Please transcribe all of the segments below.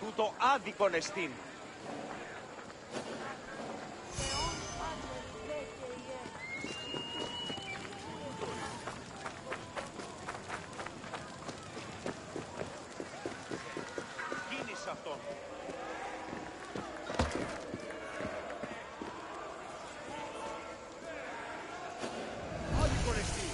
τούτο άδικον εστίν. Κίνησε αυτόν. Άδικον εστίν.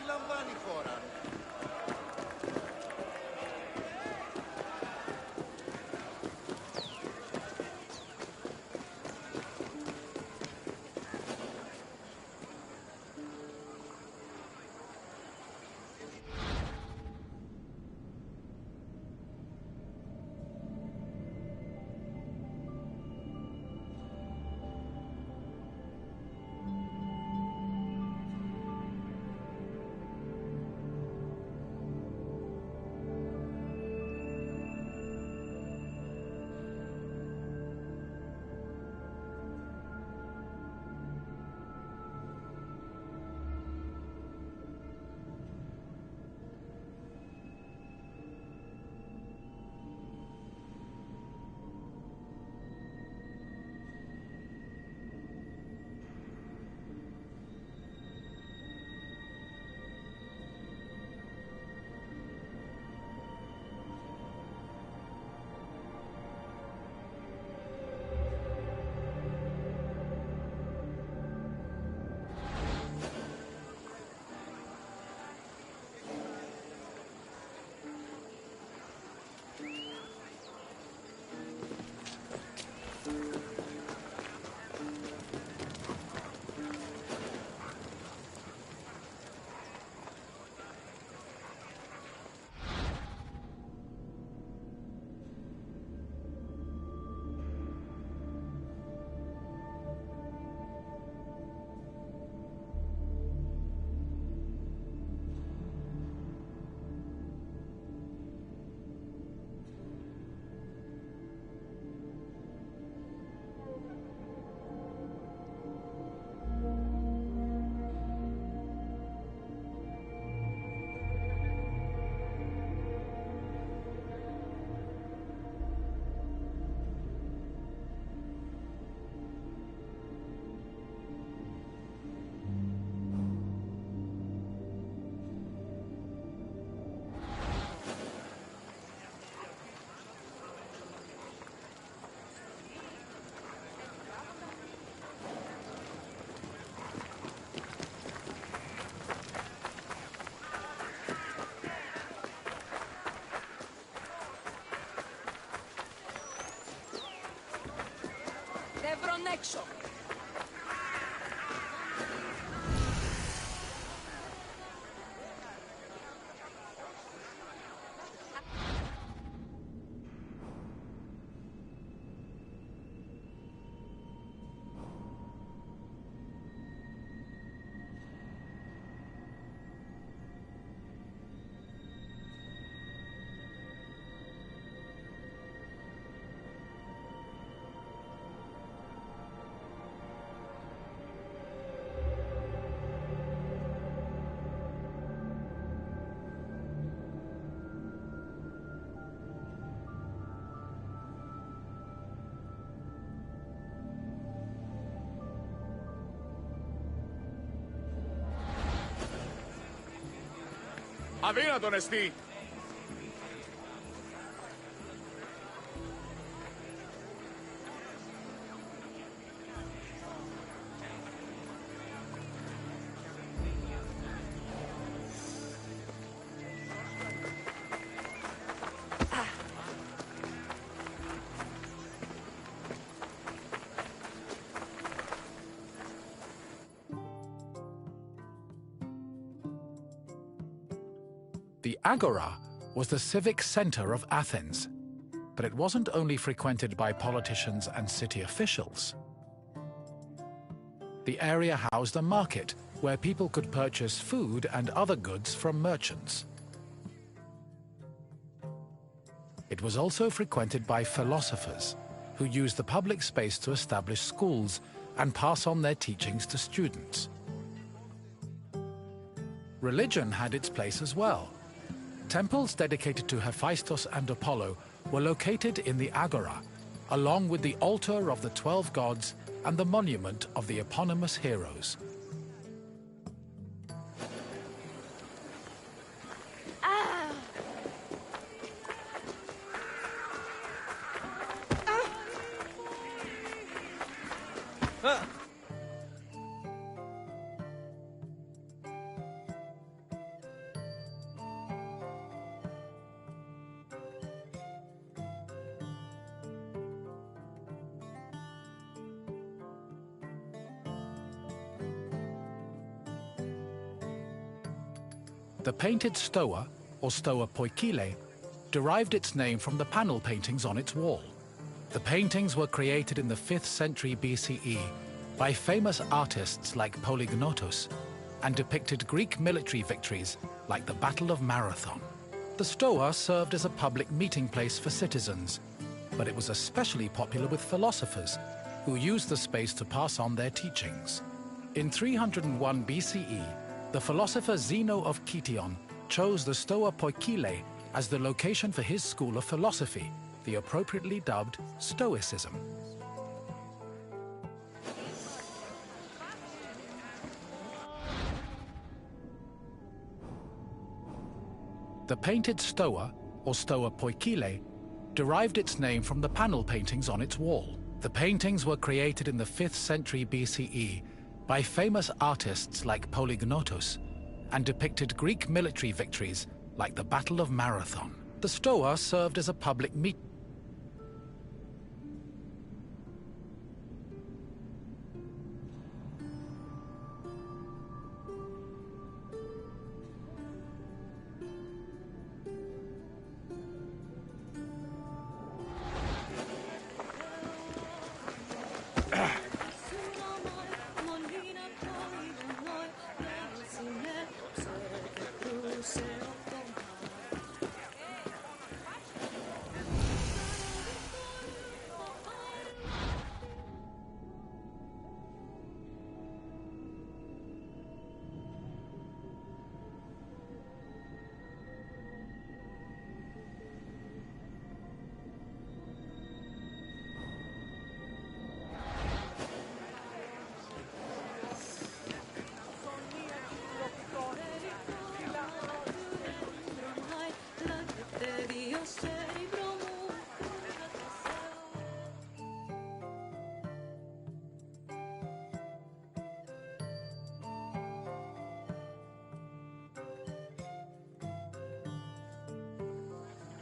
Λαμβάνει χώρα. Δεύρον έξω! Αδύνατον εστί. The Agora was the civic center of Athens, but it wasn't only frequented by politicians and city officials. The area housed a market where people could purchase food and other goods from merchants. It was also frequented by philosophers, who used the public space to establish schools and pass on their teachings to students. Religion had its place as well. Temples dedicated to Hephaestus and Apollo were located in the Agora, along with the altar of the 12 gods and the monument of the eponymous heroes. The painted stoa, or stoa poikile, derived its name from the panel paintings on its wall. The paintings were created in the 5th century BCE by famous artists like Polygnotus and depicted Greek military victories like the Battle of Marathon. The stoa served as a public meeting place for citizens, but it was especially popular with philosophers, who used the space to pass on their teachings. In 301 BCE, the philosopher Zeno of Kition chose the Stoa Poikile as the location for his school of philosophy, the appropriately dubbed Stoicism. The painted stoa, or stoa poikile, derived its name from the panel paintings on its wall. The paintings were created in the 5th century BCE by famous artists like Polygnotus and depicted Greek military victories like the Battle of Marathon. The stoa served as a public meeting.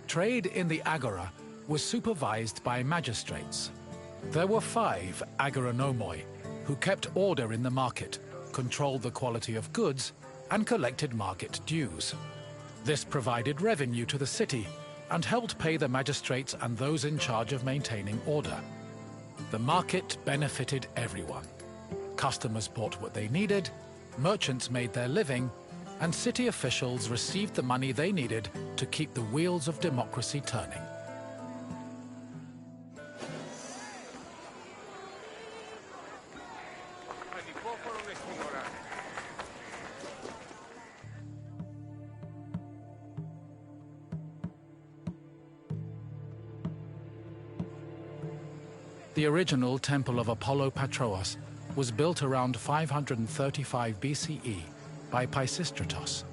Trade in the Agora was supervised by magistrates. There were 5 agoranomoi who kept order in the market, controlled the quality of goods, and collected market dues. This provided revenue to the city and helped pay the magistrates and those in charge of maintaining order. The market benefited everyone. Customers bought what they needed, merchants made their living, and city officials received the money they needed to keep the wheels of democracy turning. The original Temple of Apollo Patrous was built around 535 BCE by Pisistratos,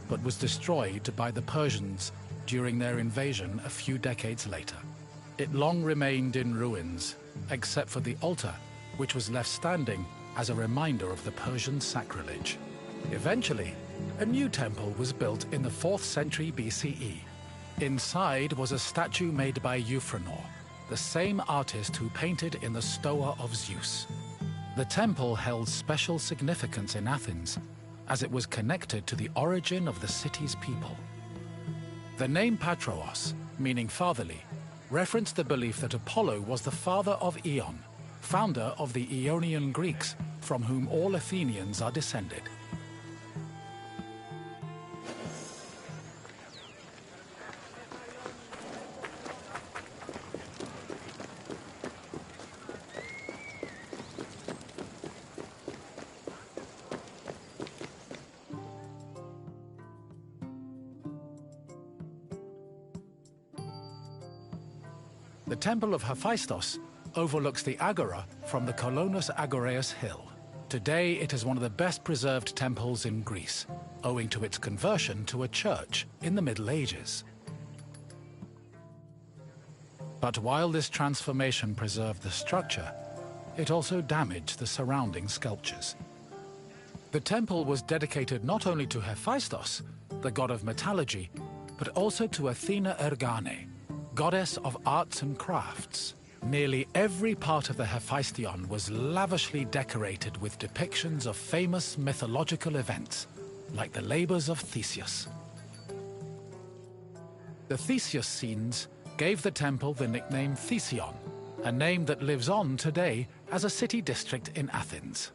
but was destroyed by the Persians during their invasion a few decades later. It long remained in ruins, except for the altar, which was left standing as a reminder of the Persian sacrilege. Eventually, a new temple was built in the 4th century BCE. Inside was a statue made by Euphranor, the same artist who painted in the Stoa of Zeus. The temple held special significance in Athens, as it was connected to the origin of the city's people. The name Patroos, meaning fatherly, referenced the belief that Apollo was the father of Aeon, founder of the Aeonian Greeks, from whom all Athenians are descended. The Temple of Hephaestus overlooks the Agora from the Colonus Agoreus hill. Today it is one of the best preserved temples in Greece, owing to its conversion to a church in the Middle Ages. But while this transformation preserved the structure, it also damaged the surrounding sculptures. The temple was dedicated not only to Hephaestus, the god of metallurgy, but also to Athena Ergane, goddess of arts and crafts. Nearly every part of the Hephaestion was lavishly decorated with depictions of famous mythological events, like the labors of Theseus. The Theseus scenes gave the temple the nickname Thesion, a name that lives on today as a city district in Athens.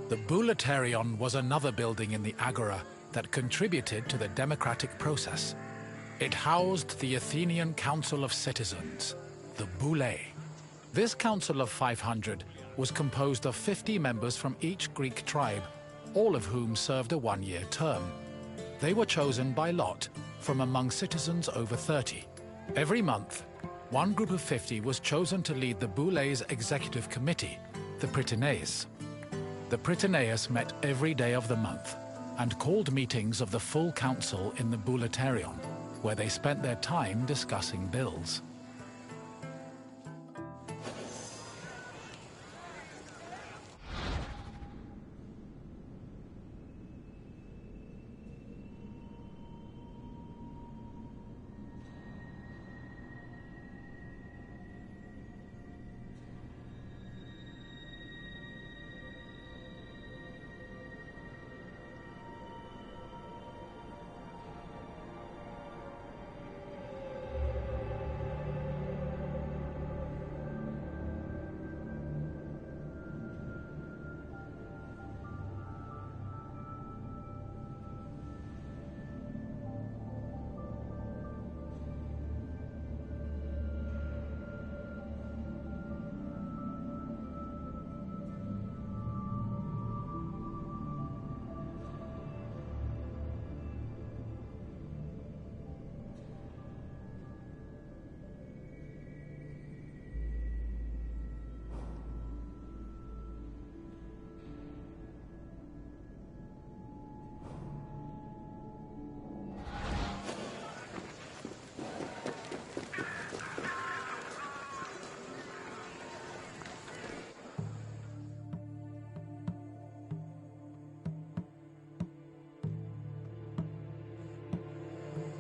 The Bouleuterion was another building in the Agora that contributed to the democratic process. It housed the Athenian Council of Citizens, the Boulei. This council of 500 was composed of 50 members from each Greek tribe, all of whom served a one-year term. They were chosen by lot from among citizens over 30. Every month, one group of 50 was chosen to lead the Boulei's executive committee, the Prytaneis. The Prytaneis met every day of the month and called meetings of the full council in the Bouleuterion, where they spent their time discussing bills.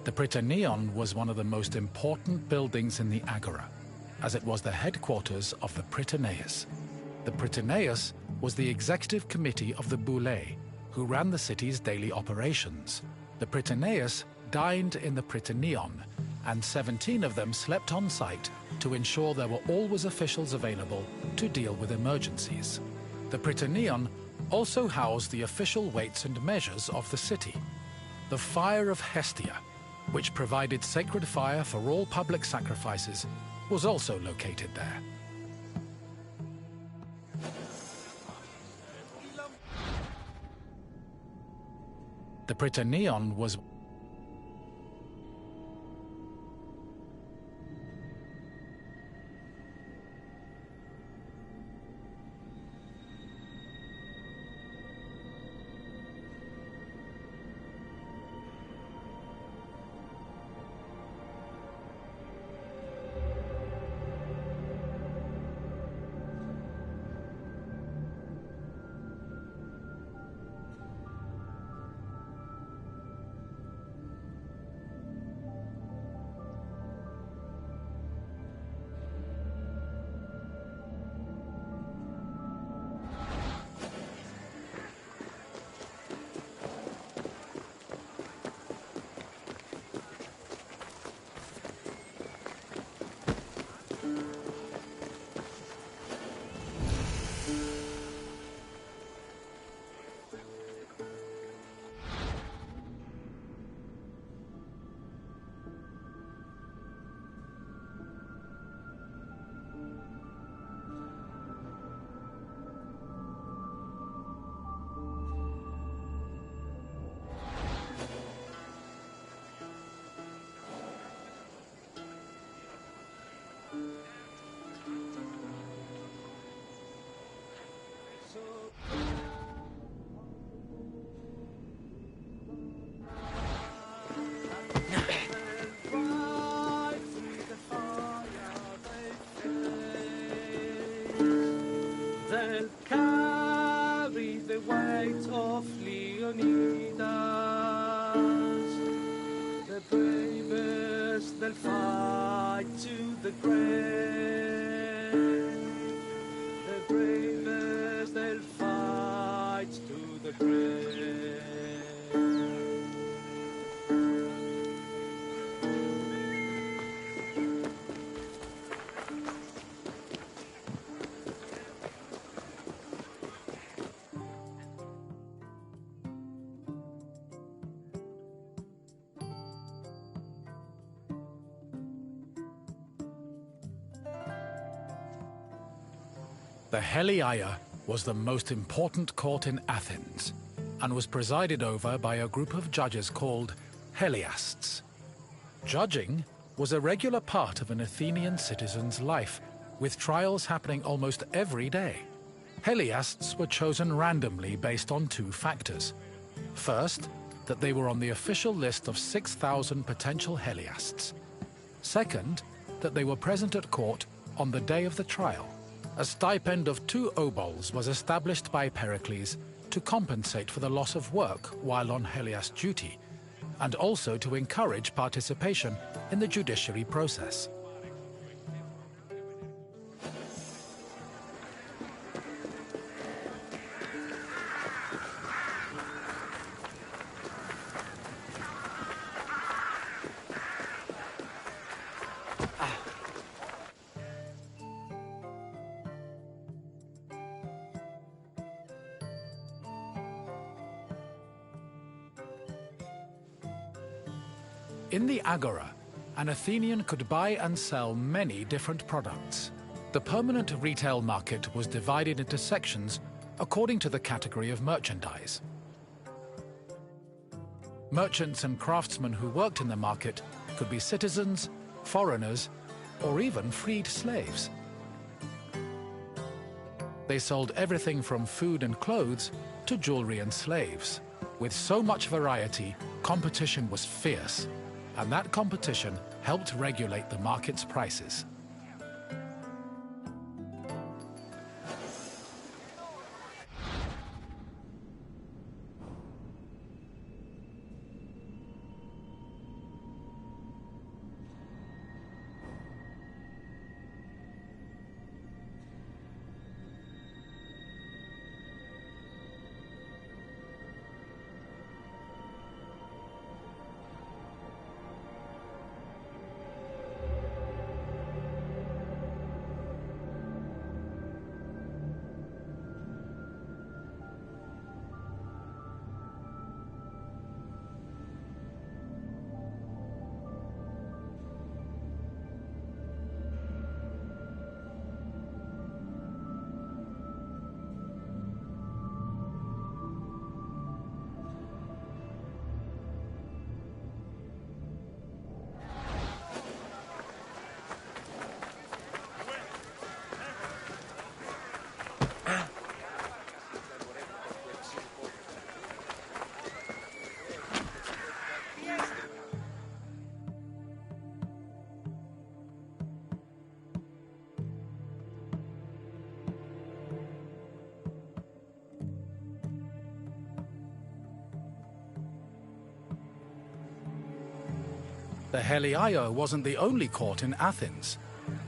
The Prytaneon was one of the most important buildings in the Agora, as it was the headquarters of the Prytaneis. The Prytaneis was the executive committee of the Boulé, who ran the city's daily operations. The Prytaneus dined in the Prytaneon, and 17 of them slept on site to ensure there were always officials available to deal with emergencies. The Prytaneon also housed the official weights and measures of the city. The Fire of Hestia, which provided sacred fire for all public sacrifices, was also located there. The Prytaneon was They'll carry the weight of Leonidas. The bravest, they'll fight to the grave. The bravest, they'll fight to the grave. The Heliaia was the most important court in Athens and was presided over by a group of judges called Heliasts. Judging was a regular part of an Athenian citizen's life, with trials happening almost every day. Heliasts were chosen randomly based on two factors. First, that they were on the official list of 6,000 potential Heliasts. Second, that they were present at court on the day of the trial. A stipend of 2 obols was established by Pericles to compensate for the loss of work while on Heliast duty, and also to encourage participation in the judiciary process. In the Agora, an Athenian could buy and sell many different products. The permanent retail market was divided into sections according to the category of merchandise. Merchants and craftsmen who worked in the market could be citizens, foreigners, or even freed slaves. They sold everything from food and clothes to jewelry and slaves. With so much variety, competition was fierce, and that competition helped regulate the market's prices. The Heliaio wasn't the only court in Athens.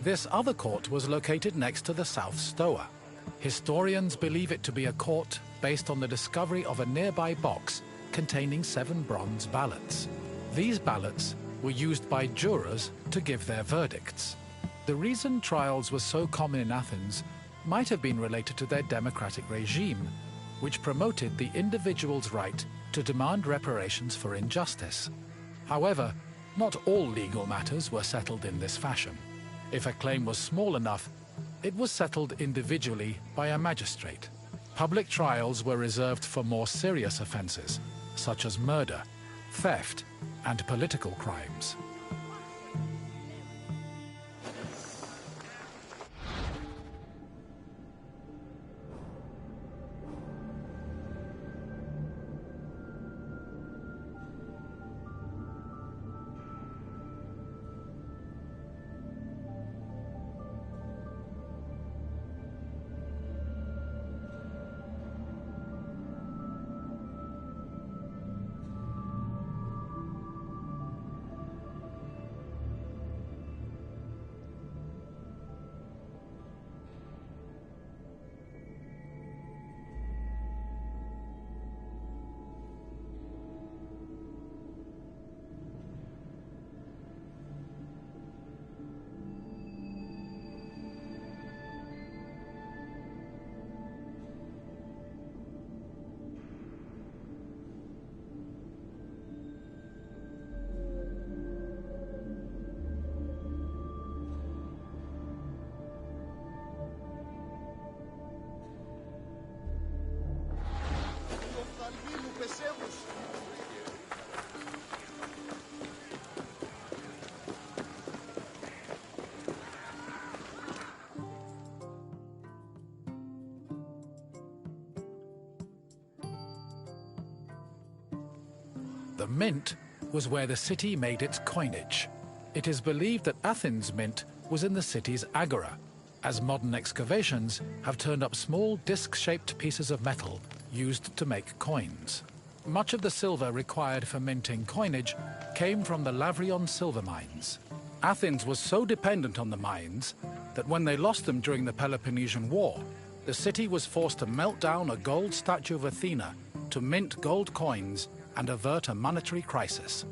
This other court was located next to the South Stoa. Historians believe it to be a court based on the discovery of a nearby box containing 7 bronze ballots. These ballots were used by jurors to give their verdicts. The reason trials were so common in Athens might have been related to their democratic regime, which promoted the individual's right to demand reparations for injustice. However, not all legal matters were settled in this fashion. If a claim was small enough, it was settled individually by a magistrate. Public trials were reserved for more serious offenses, such as murder, theft, and political crimes. The mint was where the city made its coinage. It is believed that Athens' mint was in the city's agora, as modern excavations have turned up small disc-shaped pieces of metal used to make coins. Much of the silver required for minting coinage came from the Lavrion silver mines. Athens was so dependent on the mines that when they lost them during the Peloponnesian War, the city was forced to melt down a gold statue of Athena to mint gold coins and avert a monetary crisis.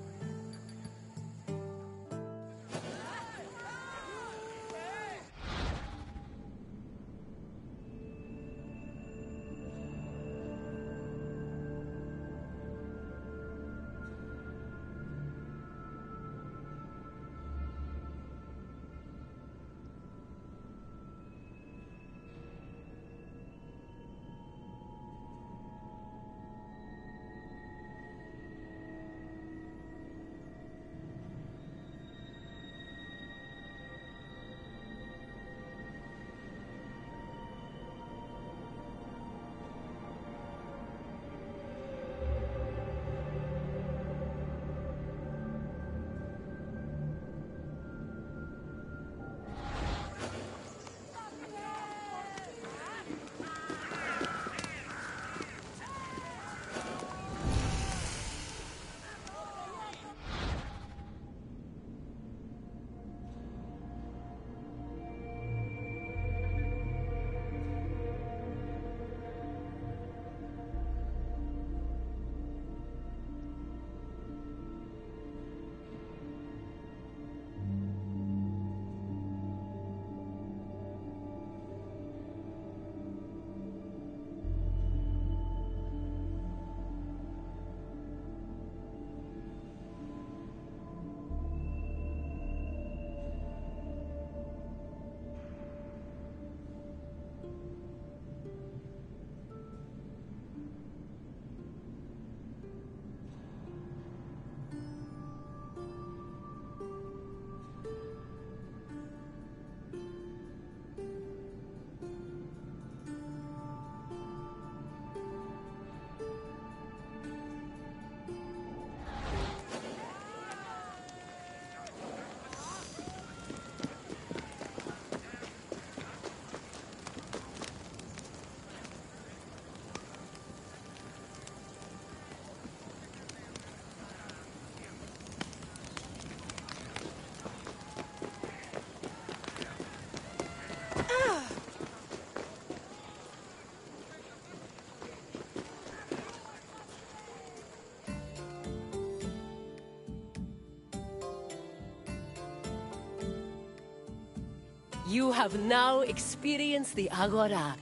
You have now experienced the Agora,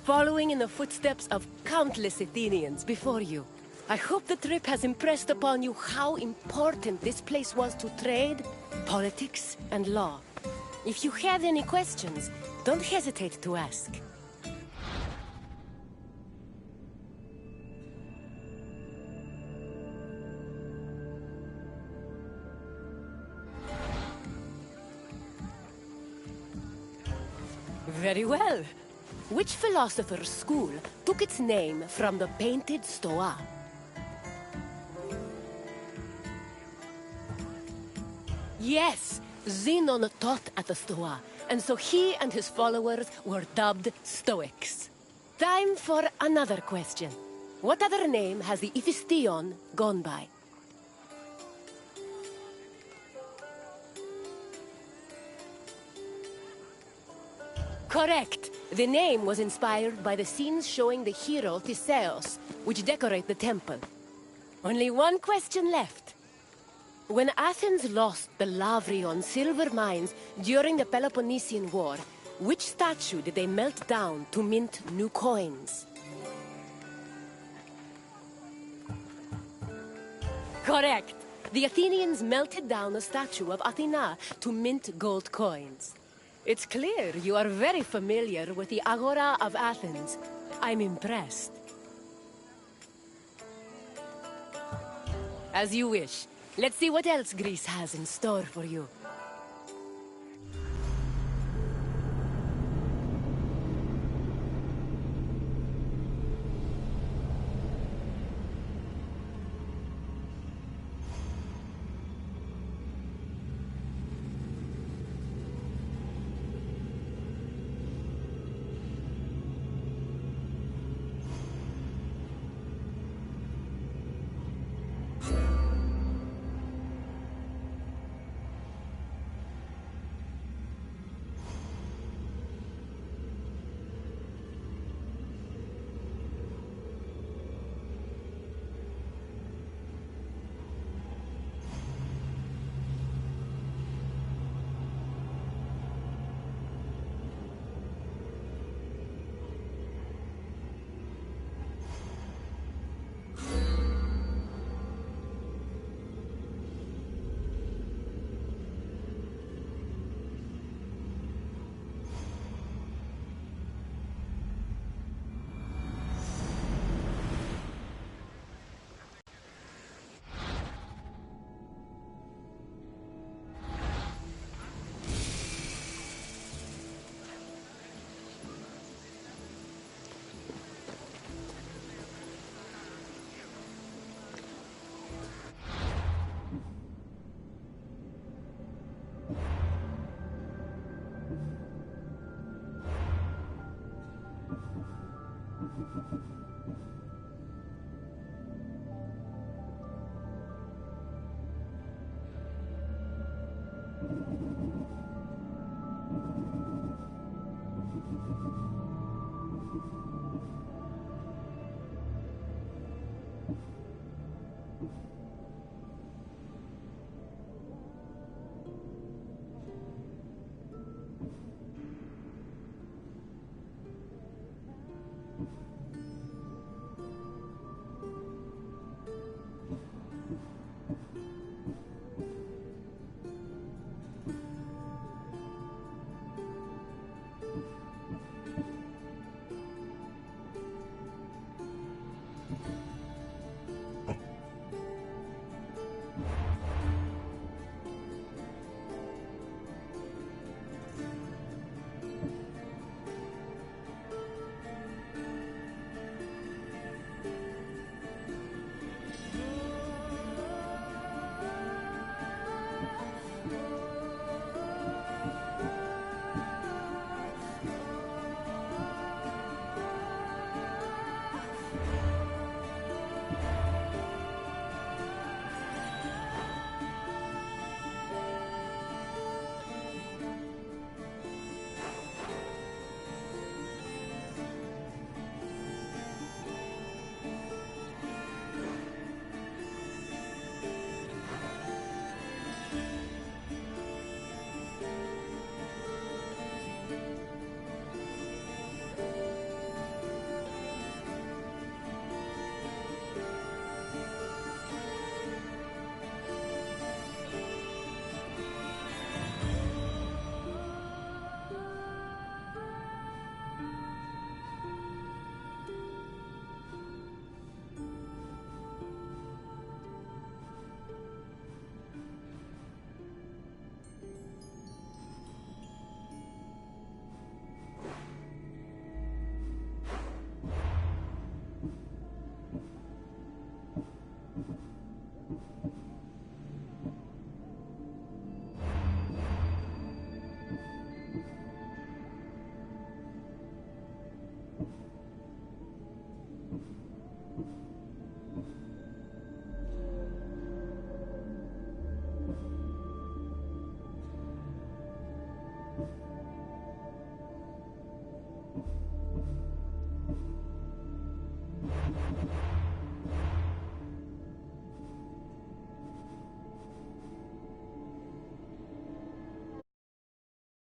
following in the footsteps of countless Athenians before you. I hope the trip has impressed upon you how important this place was to trade, politics, and law. If you have any questions, don't hesitate to ask. Very well. Which philosopher's school took its name from the painted Stoa? Yes, Zenon taught at the Stoa, and so he and his followers were dubbed Stoics. Time for another question. What other name has the Iphistion gone by? Correct. The name was inspired by the scenes showing the hero Theseus, which decorate the temple. Only one question left. When Athens lost the Lavrion silver mines during the Peloponnesian War, which statue did they melt down to mint new coins? Correct. The Athenians melted down a statue of Athena to mint gold coins. It's clear you are very familiar with the Agora of Athens. I'm impressed. As you wish. Let's see what else Greece has in store for you.